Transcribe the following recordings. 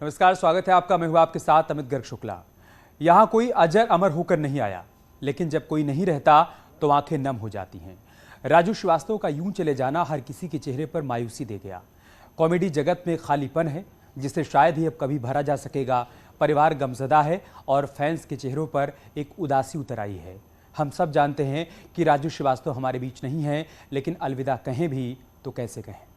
नमस्कार, स्वागत है आपका। मैं हूं आपके साथ अमित गर्ग शुक्ला। यहाँ कोई अजर अमर होकर नहीं आया, लेकिन जब कोई नहीं रहता तो आंखें नम हो जाती हैं। राजू श्रीवास्तव का यूं चले जाना हर किसी के चेहरे पर मायूसी दे गया। कॉमेडी जगत में खालीपन है जिसे शायद ही अब कभी भरा जा सकेगा। परिवार गमजदा है और फैंस के चेहरों पर एक उदासी उतर आई है। हम सब जानते हैं कि राजू श्रीवास्तव हमारे बीच नहीं है, लेकिन अलविदा कहें भी तो कैसे कहें।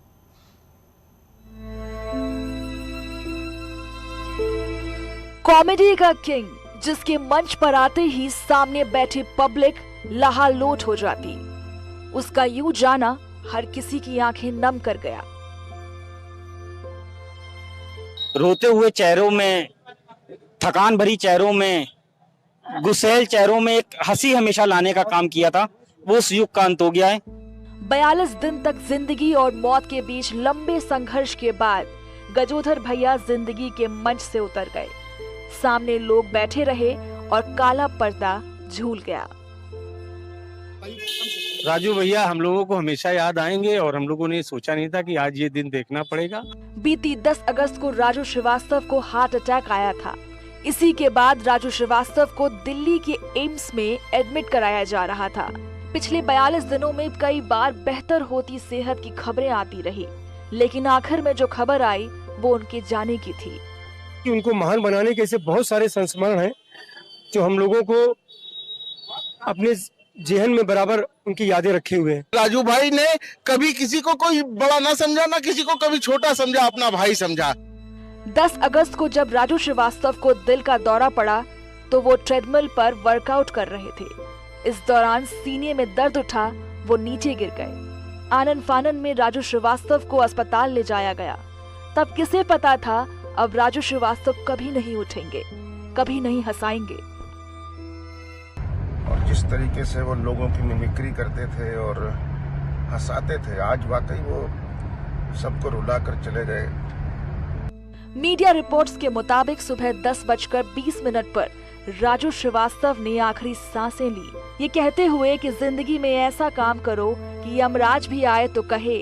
कॉमेडी का किंग, जिसके मंच पर आते ही सामने बैठे पब्लिक लहालोट हो जाती, उसका यूं जाना हर किसी की आंखें नम कर गया। रोते हुए चेहरों में, थकान भरी चेहरों में, गुस्सैल चेहरों में एक हंसी हमेशा लाने का काम किया था, वो उस युग का अंत हो गया है। 42 दिन तक जिंदगी और मौत के बीच लंबे संघर्ष के बाद गजोधर भैया जिंदगी के मंच से उतर गए। सामने लोग बैठे रहे और काला पर्दा झूल गया। राजू भैया हम लोगों को हमेशा याद आएंगे और हम लोगों ने सोचा नहीं था कि आज ये दिन देखना पड़ेगा। बीती 10 अगस्त को राजू श्रीवास्तव को हार्ट अटैक आया था। इसी के बाद राजू श्रीवास्तव को दिल्ली के एम्स में एडमिट कराया जा रहा था। पिछले 42 दिनों में कई बार बेहतर होती सेहत की खबरें आती रही, लेकिन आखिर में जो खबर आई वो उनके जाने की थी। कि उनको महान बनाने के ऐसे बहुत सारे संस्मरण हैं जो हम लोगों को अपने जेहन में बराबर उनकी यादें रखे हुए हैं। राजू भाई ने कभी किसी को कोई बड़ा ना समझा, ना किसी को कभी छोटा समझा, अपना भाई समझा। 10 अगस्त को जब राजू श्रीवास्तव को दिल का दौरा पड़ा तो वो ट्रेडमिल पर वर्कआउट कर रहे थे। इस दौरान सीने में दर्द उठा, वो नीचे गिर गए। आनन फानन में राजू श्रीवास्तव को अस्पताल ले जाया गया। तब किसे पता था अब राजू श्रीवास्तव कभी नहीं उठेंगे, कभी नहीं हंसाएंगे। और जिस तरीके से वो लोगों की मिमिक्री करते थे और हंसाते थे, आज वाकई वो सबको रुला कर चले गए। मीडिया रिपोर्ट्स के मुताबिक सुबह 10:20 पर राजू श्रीवास्तव ने आखिरी सांसें ली, ये कहते हुए कि जिंदगी में ऐसा काम करो कि यमराज भी आए तो कहे,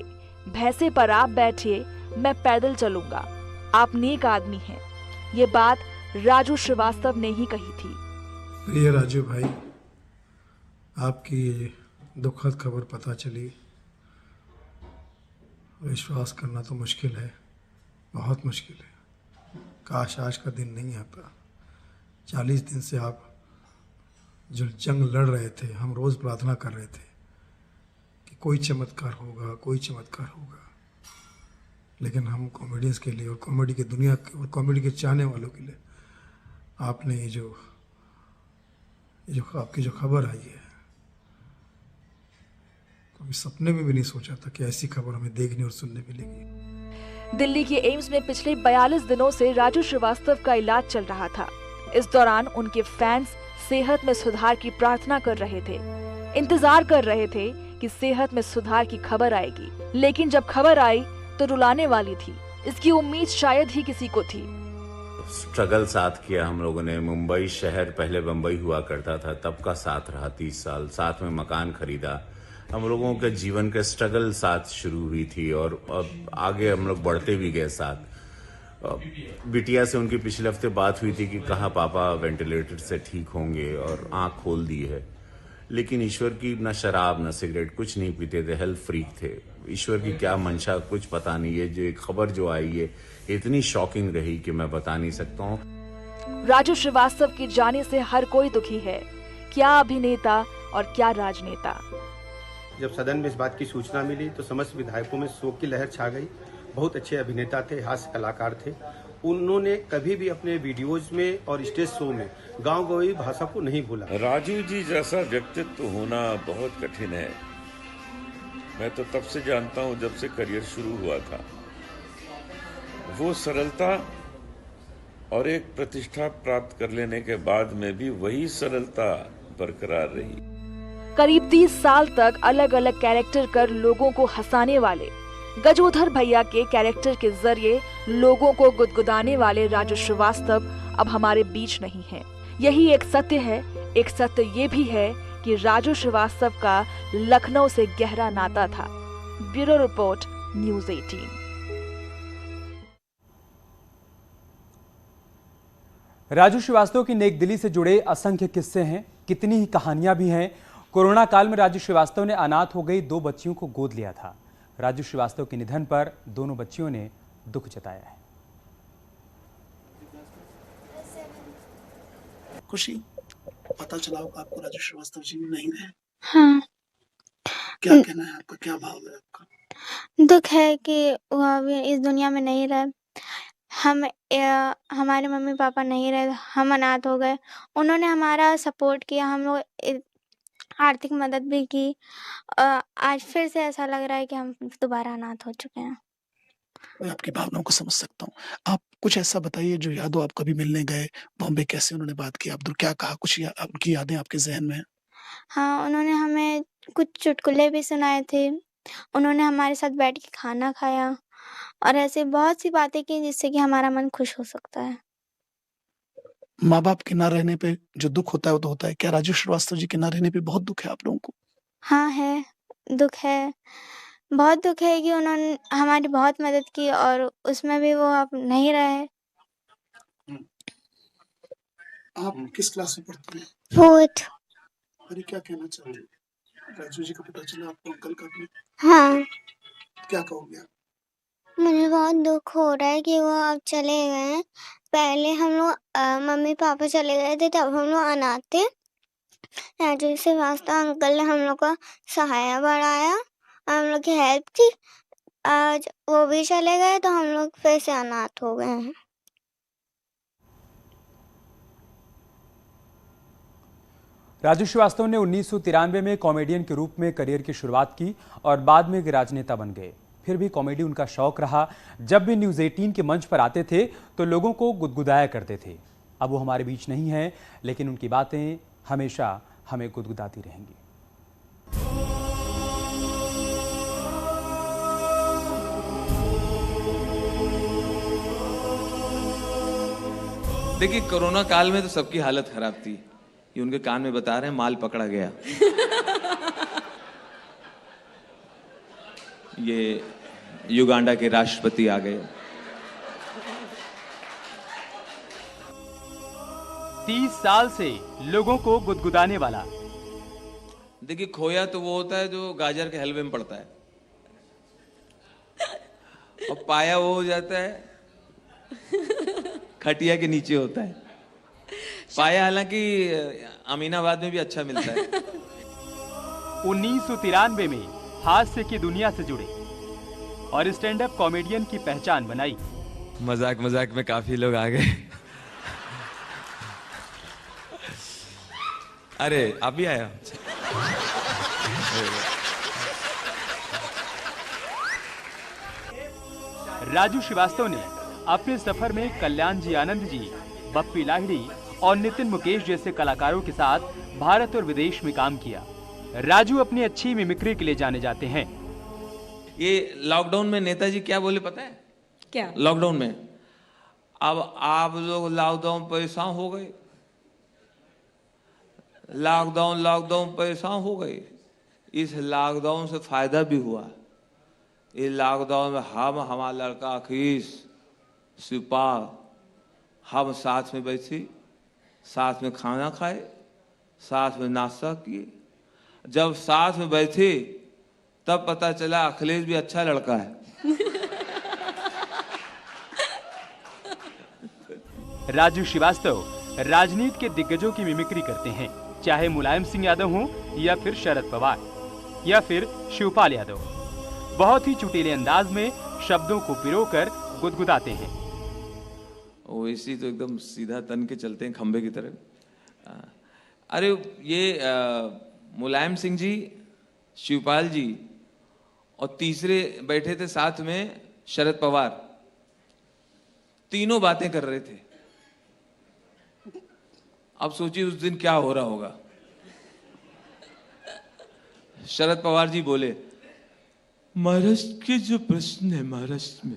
भैंसे पर आप बैठिए, मैं पैदल चलूंगा, आप नेक आदमी हैं। ये बात राजू श्रीवास्तव ने ही कही थी। प्रिय राजू भाई, आपकी दुखद खबर पता चली। विश्वास करना तो मुश्किल है, बहुत मुश्किल है। काश आज का दिन नहीं आता। 40 दिन से आप जो जंग लड़ रहे थे, हम रोज़ प्रार्थना कर रहे थे कि कोई चमत्कार होगा, कोई चमत्कार होगा। लेकिन हम कॉमेडियंस के लिए और कॉमेडी की दुनिया के और कॉमेडी के चाहने वालों के लिए आपने ये जो आपकी जो खबर आई है, कभी सपने में भी नहीं सोचा था कि ऐसी खबर हमें देखने और सुनने मिलेगी। दिल्ली के एम्स में पिछले 42 दिनों से राजू श्रीवास्तव का इलाज चल रहा था। इस दौरान उनके फैंस सेहत में सुधार की प्रार्थना कर रहे थे, इंतजार कर रहे थे कि सेहत में सुधार की खबर आएगी। लेकिन जब खबर आई तो रुलाने वाली थी। इसकी उम्मीद शायद ही किसी को थी। स्ट्रगल साथ किया हम लोगों ने। मुंबई शहर पहले बंबई हुआ करता था, तब का साथ रहा 30 साल, साथ में मकान खरीदा। हम लोगों के जीवन के स्ट्रगल साथ शुरू हुई थी और अब आगे हम लोग बढ़ते भी गए साथ। बिटिया से उनकी पिछले हफ्ते बात हुई थी कि कहा पापा वेंटिलेटर से ठीक होंगे, और आंख खोल दी है। लेकिन ईश्वर की न शराब न सिगरेट कुछ नहीं पीते थे, हेल्थ फ्रीक थे। ईश्वर की क्या मंशा कुछ पता नहीं है। जो एक खबर जो आई है इतनी शॉकिंग रही कि मैं बता नहीं सकता हूँ। राजू श्रीवास्तव के जाने से हर कोई दुखी है, क्या अभिनेता और क्या राजनेता। जब सदन में इस बात की सूचना मिली तो समस्त विधायकों में शोक की लहर छा गई। बहुत अच्छे अभिनेता थे, हास्य कलाकार थे। उन्होंने कभी भी अपने वीडियोज में और स्टेज शो में गांव गंवाई भाषा को नहीं भूला। राजू जी जैसा व्यक्तित्व होना बहुत कठिन है। मैं तो तब से जानता हूं जब से करियर शुरू हुआ था। वो सरलता और एक प्रतिष्ठा प्राप्त कर लेने के बाद में भी वही सरलता बरकरार रही। करीब 30 साल तक अलग अलग कैरेक्टर कर लोगों को हंसाने वाले गजोधर भैया के कैरेक्टर के जरिए लोगों को गुदगुदाने वाले राजू श्रीवास्तव अब हमारे बीच नहीं हैं। यही एक सत्य है। एक सत्य ये भी है कि राजू श्रीवास्तव का लखनऊ से गहरा नाता था। Bureau report, news 18। Raju Srivastava की नेकदिली से जुड़े असंख्य किस्से हैं, कितनी ही कहानियां भी हैं। कोरोना काल में राजू श्रीवास्तव ने अनाथ हो गई 2 बच्चियों को गोद लिया था। राजू श्रीवास्तव के निधन पर दोनों बच्चियों ने दुख जताया है। खुशी, पता चला होगा आपको राजू श्रीवास्तव जी नहीं रहे। हाँ। क्या कहना है आपका, क्या भाव है आपका? दुख है कि वो अभी इस दुनिया में नहीं रहे। हमारे मम्मी पापा नहीं रहे, हम अनाथ हो गए। उन्होंने हमारा सपोर्ट किया, हम लोग आर्थिक मदद भी की। आज फिर से ऐसा लग रहा है कि हम दोबारा अनाथ हो चुके हैं। मैं आपकी भावनाओं को समझ सकता हूँ। आप कुछ ऐसा बताइए जो याद हो, आप कभी मिलने गए बॉम्बे, कैसे उन्होंने बात की, अब्दुल क्या कहा, कुछ उनकी यादें आपके जहन में है? हाँ, उन्होंने हमें कुछ चुटकुले भी सुनाए थे। उन्होंने हमारे साथ बैठ के खाना खाया और ऐसे बहुत सी बातें की जिससे कि हमारा मन खुश हो सकता है। माँ बाप के ना रहने पे जो दुख होता है वो तो होता है। क्या राजू श्रीवास्तव जी के ना रहने पे बहुत दुख है आप लोगों को? हाँ है, दुख है। बहुत दुख है कि उन्होंने हमारी बहुत मदद की और उसमें भी वो अब नहीं रहे। आप किस क्लास में पढ़ते हैं? 4th। अरे क्या कहना चाहते हैं? राजू जी का पता चला आपको, अंकल का भी? हाँ, क्या कहोगे आप? मुझे बहुत दुख हो रहा है कि वो अब चले गए हैं। पहले हम लोग मम्मी पापा चले गए थे तब हम लोग अनाथ थे। राजू श्रीवास्तव अंकल ने हम लोग का सहारा बढ़ाया, हम लोग की हेल्प की। आज वो भी चले गए तो हम लोग फिर से अनाथ हो गए हैं। राजू श्रीवास्तव ने 1993 में कॉमेडियन के रूप में करियर की शुरुआत की और बाद में एक राजनेता बन गए। फिर भी कॉमेडी उनका शौक रहा। जब भी न्यूज़ 18 के मंच पर आते थे तो लोगों को गुदगुदाया करते थे। अब वो हमारे बीच नहीं हैं, लेकिन उनकी बातें हमेशा हमें गुदगुदाती रहेंगी। देखिए, कोरोना काल में तो सबकी हालत खराब थी। ये उनके कान में बता रहे हैं, माल पकड़ा गया। ये युगांडा के राष्ट्रपति आ गए। 30 साल से लोगों को गुदगुदाने वाला। देखिए, खोया तो वो होता है जो गाजर के हलवे में पड़ता है, और पाया वो हो जाता है खटिया के नीचे होता है। पाया हालांकि अमीनाबाद में भी अच्छा मिलता है। 1993 में हास्य की दुनिया से जुड़े और स्टैंड अप कॉमेडियन की पहचान बनाई। मजाक मजाक में काफी लोग आ गए। अरे आप भी आया। राजू श्रीवास्तव ने अपने सफर में कल्याण जी आनंद जी, बप्पी लाहिड़ी और नितिन मुकेश जैसे कलाकारों के साथ भारत और विदेश में काम किया। राजू अपनी अच्छी मिमिक्री के लिए जाने जाते हैं। ये लॉकडाउन में नेताजी क्या बोले पता है? क्या? लॉकडाउन में, अब आप लोग लॉकडाउन परेशान हो गए, लॉकडाउन परेशान हो गए। इस लॉकडाउन से फायदा भी हुआ। इस लॉकडाउन में हमारा लड़का अखीस, शिवपाल, हम साथ में बैठे, साथ में खाना खाए, साथ में नाश्ता किए। जब साथ में बैठे तब पता चला अखिलेश भी अच्छा लड़का है। राजू श्रीवास्तव राजनीति के दिग्गजों की मिमिक्री करते हैं, चाहे मुलायम सिंह यादव हों या फिर शरद पवार या फिर शिवपाल यादव। बहुत ही चुटीले अंदाज में शब्दों को पिरोकर गुदगुदाते हैं। वैसे तो एकदम सीधा तन के चलते हैं, खंबे की तरह। अरे ये मुलायम सिंह जी, शिवपाल जी और तीसरे बैठे थे साथ में शरद पवार, तीनों बातें कर रहे थे। अब सोचिए उस दिन क्या हो रहा होगा। शरद पवार जी बोले, महाराष्ट्र के जो प्रश्न है महाराष्ट्र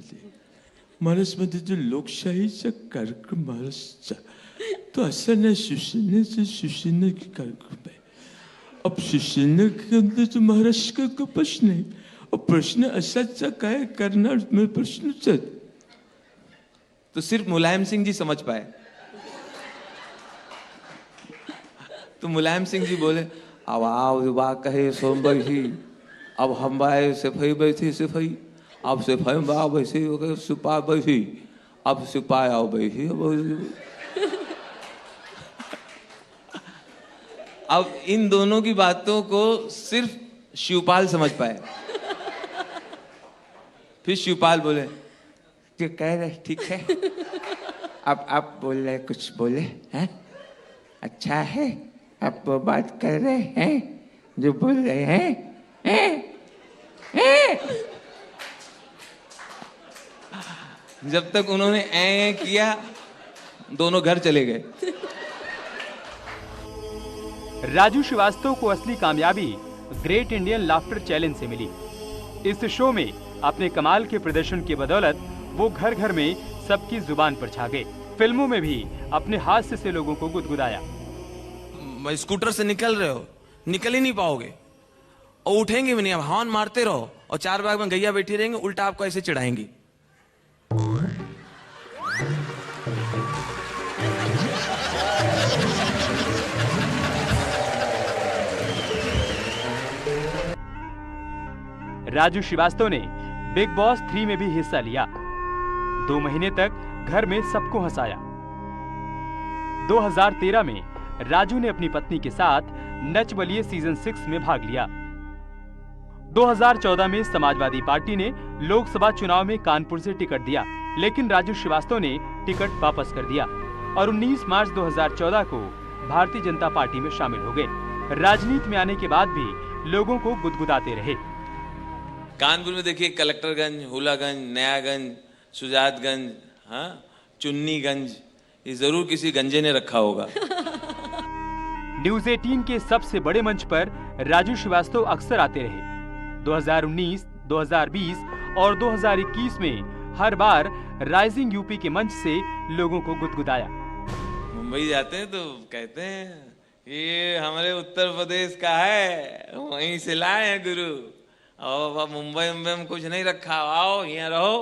मध्ये जो लोकशाहीचा कार्यक्रम महाराष्ट्र, तो असं नाही शिवसेना की कार्यक्रम है। अब शिवसेना के अंदर जो महाराष्ट्र का प्रश्न है, और प्रश्न असाचा काय करणार में प्रश्न। तो सिर्फ मुलायम सिंह जी समझ पाए। तो मुलायम सिंह जी बोले, अब आओ बा कहे सोम बैठी, अब हम बाए सिपाही बैठी सिपाही, अब सिपाही बा बैठी हो गए सिपाही बैठी, अब सिपाही आओ बैठी। अब इन दोनों की बातों को सिर्फ शिवपाल समझ पाए। फिर शिवपाल बोले, जो कह रहे ठीक है, अब आप बोल रहे कुछ बोले हैं, अच्छा है आप वो बात कर रहे हैं जो बोल रहे हैं। जब तक उन्होंने ऐ किया, दोनों घर चले गए। राजू श्रीवास्तव को असली कामयाबी ग्रेट इंडियन लाफ्टर चैलेंज से मिली। इस शो में अपने कमाल के प्रदर्शन की बदौलत वो घर घर में सबकी जुबान पर छा गए। फिल्मों में भी अपने हास्य से लोगों को गुदगुदाया। स्कूटर से निकल रहे हो, निकल ही नहीं पाओगे और उठेंगे भी नहीं। अब हॉर्न मारते रहो और चार बाग में गैया बैठी रहेंगे, उल्टा आपको ऐसे चिढ़ाएंगी। राजू श्रीवास्तव ने बिग बॉस 3 में भी हिस्सा लिया। 2 महीने तक घर में सबको हंसाया। 2013 में राजू ने अपनी पत्नी के साथ नच बलिए सीजन 6 में भाग लिया। 2014 में समाजवादी पार्टी ने लोकसभा चुनाव में कानपुर से टिकट दिया, लेकिन राजू श्रीवास्तव ने टिकट वापस कर दिया और 19 मार्च 2014 को भारतीय जनता पार्टी में शामिल हो गए। राजनीति में आने के बाद भी लोगों को गुदगुदाते रहे। कानपुर में देखिए, कलेक्टरगंज, हुलागंज, नयागंज, सुजातगंज, हाँ, चुन्नीगंज, ये जरूर किसी गंजे ने रखा होगा। न्यूज 18 के सबसे बड़े मंच पर राजू श्रीवास्तव अक्सर आते रहे। 2019, 2020 और 2021 में हर बार राइजिंग यूपी के मंच से लोगों को गुदगुदाया। मुंबई जाते हैं तो कहते हैं ये हमारे उत्तर प्रदेश का है, वहीं से लाए हैं गुरु। और मुंबई में कुछ नहीं रखा, आओ यहाँ रहो,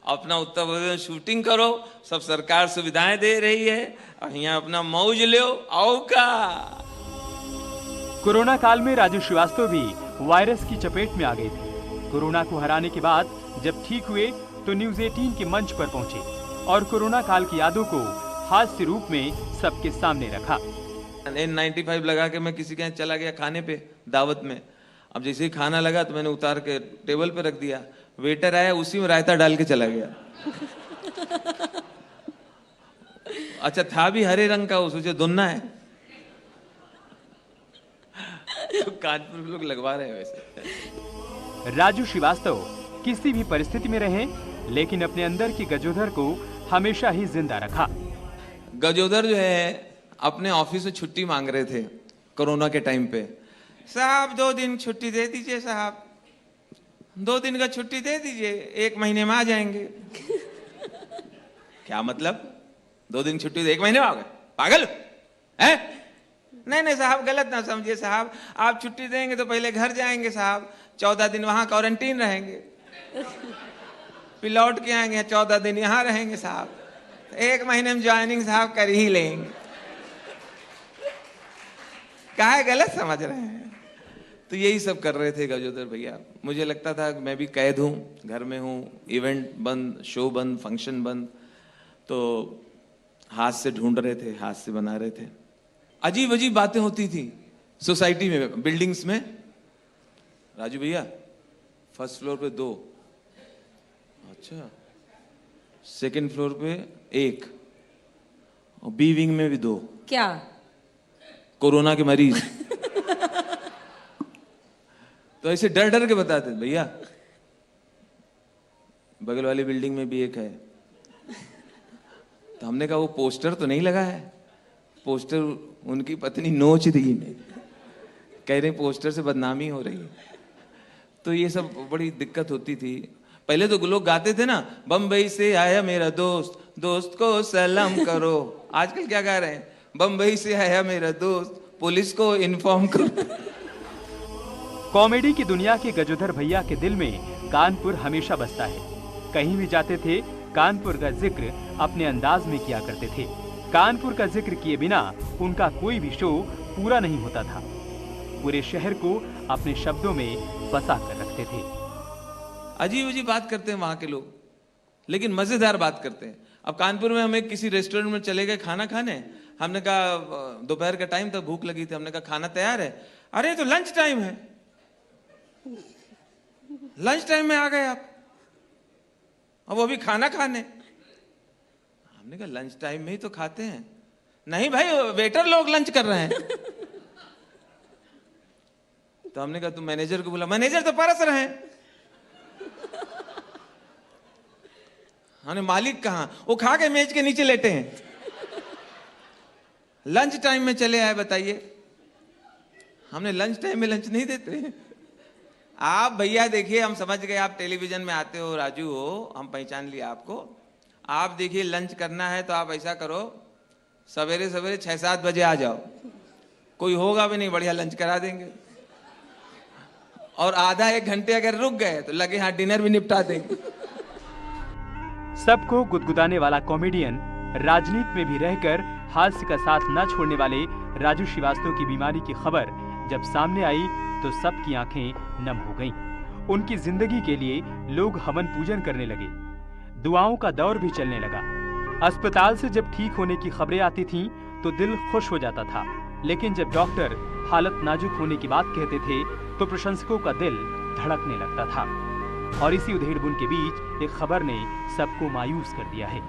अपना उत्तर प्रदेश में शूटिंग करो, सब सरकार सुविधाएं दे रही है और यहाँ अपना मौज लो, आओ का। कोरोना काल में राजू श्रीवास्तव भी वायरस की चपेट में आ गए थे। कोरोना को हराने के बाद जब ठीक हुए तो न्यूज 18 के मंच पर पहुंचे और कोरोना काल की यादों को हास्य रूप में सबके सामने रखा। N95 लगा के मैं किसी के यहाँ चला गया खाने पे, दावत में। अब जैसे ही खाना लगा तो मैंने उतार के टेबल पे रख दिया। वेटर आया, उसी में रायता डाल के चला गया। अच्छा, था भी हरे रंग का, सोचे धुन्ना है। तो कानपुर लोग लगवा रहे हैं वैसे। राजू श्रीवास्तव किसी भी परिस्थिति में रहे, लेकिन अपने अंदर की गजोधर को हमेशा ही जिंदा रखा। गजोधर जो है अपने ऑफिस से छुट्टी मांग रहे थे कोरोना के टाइम पे। साहब 2 दिन छुट्टी दे दीजिए साहब, 2 दिन का छुट्टी दे दीजिए, 1 महीने में आ जाएंगे। क्या मतलब 2 दिन छुट्टी 1 महीने में आओगे? पागल है? नहीं साहब, गलत ना समझिए साहब, आप छुट्टी देंगे तो पहले घर जाएंगे साहब, 14 दिन वहां क्वारंटीन रहेंगे, फिर लौट के आएंगे, 14 दिन यहाँ रहेंगे साहब, 1 महीने में ज्वाइनिंग साहब कर ही लेंगे। काहे गलत समझ रहे हैं? तो यही सब कर रहे थे गजोधर भैया। मुझे लगता था मैं भी कैद हूँ, घर में हूँ, इवेंट बंद, शो बंद, फंक्शन बंद, तो हाथ से ढूंढ रहे थे, हाथ से बना रहे थे। अजीब अजीब बातें होती थी सोसाइटी में, बिल्डिंग्स में। राजू भैया फर्स्ट फ्लोर पे 2, अच्छा, सेकंड फ्लोर पे 1 और बी विंग में भी 2। क्या? कोरोना के मरीज। तो ऐसे डर डर के बताते भैया बगल वाली बिल्डिंग में भी 1 है। तो हमने कहा वो पोस्टर तो नहीं लगा है? पोस्टर उनकी पत्नी नोच दी ने, कह रहे पोस्टर से बदनामी हो रही है। तो ये सब बड़ी दिक्कत होती थी। पहले तो लोग गाते थे ना, बम्बई से आया मेरा दोस्त, दोस्त को सलाम करो। आजकल क्या गा रहे हैं? बम्बई से आया मेरा दोस्त, पुलिस को इन्फॉर्म करो। कॉमेडी की दुनिया के गजोधर भैया के दिल में कानपुर हमेशा बसता है। कहीं भी जाते थे कानपुर का जिक्र अपने अंदाज में किया करते थे। कानपुर का जिक्र किए बिना उनका कोई भी शो पूरा नहीं होता था। पूरे शहर को अपने शब्दों में बसा कर रखते थे। अजीब अजीब बात करते हैं वहां के लोग, लेकिन मजेदार बात करते हैं। अब कानपुर में हमें किसी रेस्टोरेंट में चले गए खाना खाने, हमने कहा दोपहर का टाइम था, भूख लगी थी, हमने कहा खाना तैयार है। अरे तो लंच टाइम है, लंच टाइम में आ गए आप, अब वो भी खाना खाने। हमने कहा लंच टाइम में ही तो खाते हैं। नहीं भाई, वेटर लोग लंच कर रहे हैं। तो हमने कहा तुम मैनेजर को बोला, मैनेजर तो परस रहे हैं। हमने मालिक कहां, वो खा के मेज के नीचे लेटे हैं। लंच टाइम में चले आए, बताइए। हमने लंच टाइम में लंच नहीं देते। आप भैया देखिए, हम समझ गए आप टेलीविजन में आते हो, राजू हो, हम पहचान लिया आपको। आप देखिए लंच करना है तो आप ऐसा करो, सवेरे सवेरे 6-7 बजे आ जाओ, कोई होगा भी नहीं, बढ़िया लंच करा देंगे। और आधा 1 घंटे अगर रुक गए तो लगे हाँ डिनर भी निपटा देंगे। सबको गुदगुदाने वाला कॉमेडियन, राजनीति में भी रहकर हास्य का साथ न छोड़ने वाले राजू श्रीवास्तव की बीमारी की खबर जब सामने आई तो सबकी आंखें नम हो गईं। उनकी जिंदगी के लिए लोग हवन पूजन करने लगे, दुआओं का दौर भी चलने लगा। अस्पताल से जब ठीक होने की खबरें आती थीं तो दिल खुश हो जाता था, लेकिन जब डॉक्टर हालत नाजुक होने की बात कहते थे तो प्रशंसकों का दिल धड़कने लगता था। और इसी उधेड़ बुन के बीच एक खबर ने सबको मायूस कर दिया है।